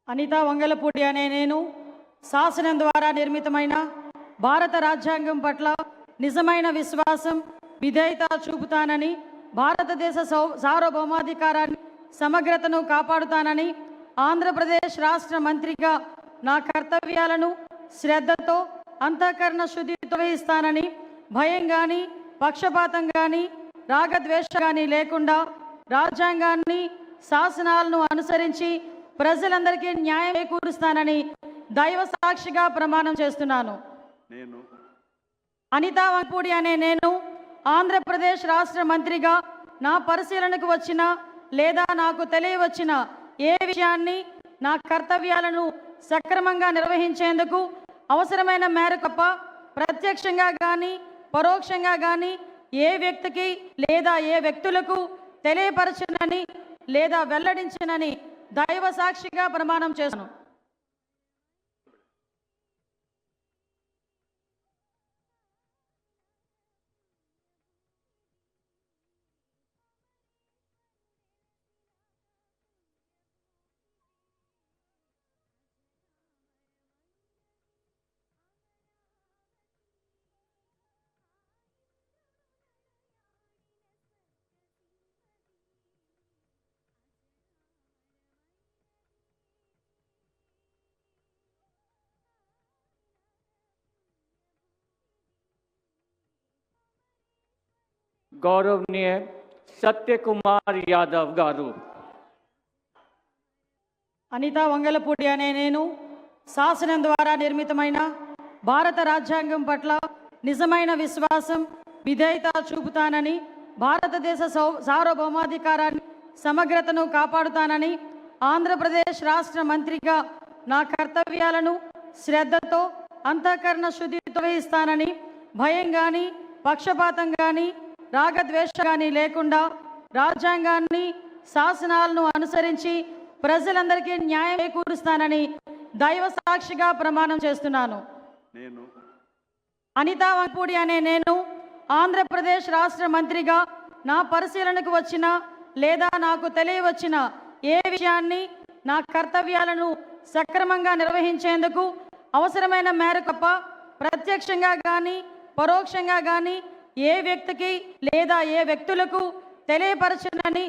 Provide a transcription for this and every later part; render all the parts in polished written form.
అనితా వంగలపూడి అనే నేను శాసనం ద్వారా నిర్మితమైన భారత రాజ్యాంగం పట్ల నిజమైన విశ్వాసం విధేయత చూపుతానని, భారతదేశ సార్వభౌమాధికారాన్ని సమగ్రతను కాపాడుతానని, ఆంధ్రప్రదేశ్ రాష్ట్ర మంత్రిగా నా కర్తవ్యాలను శ్రద్ధతో అంతఃకరణ శుద్ధితో వహిస్తానని, భయం కానీ పక్షపాతం కానీ రాగద్వేషం కానీ లేకుండా రాజ్యాంగాన్ని శాసనాలను అనుసరించి ప్రజలందరికీ న్యాయం చేకూరుస్తానని దైవ సాక్షిగా ప్రమాణం చేస్తున్నాను. అనితా వంగలపూడి అనే నేను ఆంధ్రప్రదేశ్ రాష్ట్ర మంత్రిగా నా పరిశీలనకు వచ్చిన లేదా నాకు తెలియవచ్చిన ఏ విషయాన్ని నా కర్తవ్యాలను సక్రమంగా నిర్వహించేందుకు అవసరమైన మేరకు తప్ప ప్రత్యక్షంగా కానీ పరోక్షంగా కానీ ఏ వ్యక్తికి లేదా ఏ వ్యక్తులకు తెలియపరచనని లేదా వెల్లడించనని దైవ సాక్షిగా ప్రమాణం చేస్తాను. गौरवनीय सत्य कुमार यादव गारू. అనితా వంగలపూడి అనే నేను శాసనం ద్వారా నిర్మితమైన భారత రాజ్యాంగం పట్ల నిజమైన విశ్వాసం విధేయత చూపుతానని, భారతదేశ సార్వభౌమాధికారాన్ని సమగ్రతను కాపాడుతానని, ఆంధ్రప్రదేశ్ రాష్ట్ర మంత్రిగా నా కర్తవ్యాలను శ్రద్ధతో అంతఃకరణ శుద్ధితో వహిస్తానని, భయం కానీ పక్షపాతం కానీ రాగద్వేషం కానీ లేకుండా రాజ్యాంగాన్ని శాసనాలను అనుసరించి ప్రజలందరికీ న్యాయం చేకూరుస్తానని దైవ సాక్షిగా ప్రమాణం చేస్తున్నాను. అనితా వంగలపూడి అనే నేను ఆంధ్రప్రదేశ్ రాష్ట్ర మంత్రిగా నా పరిశీలనకు వచ్చిన లేదా నాకు తెలియవచ్చిన ఏ విషయాన్ని నా కర్తవ్యాలను సక్రమంగా నిర్వహించేందుకు అవసరమైన మేరకు తప్ప ప్రత్యక్షంగా కానీ పరోక్షంగా కానీ ఏ వ్యక్తికి లేదా ఏ వ్యక్తులకు తెలియపరచనని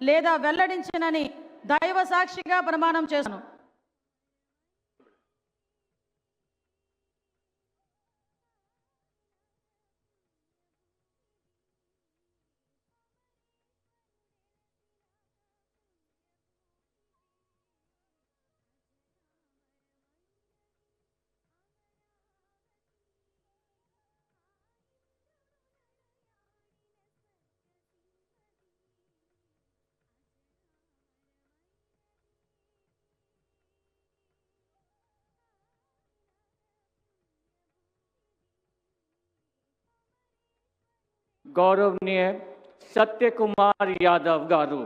లేదా వెల్లడించనని దైవ సాక్షిగా ప్రమాణం చేస్తాను. गौरवनीय सत्य कुमार यादव गारू.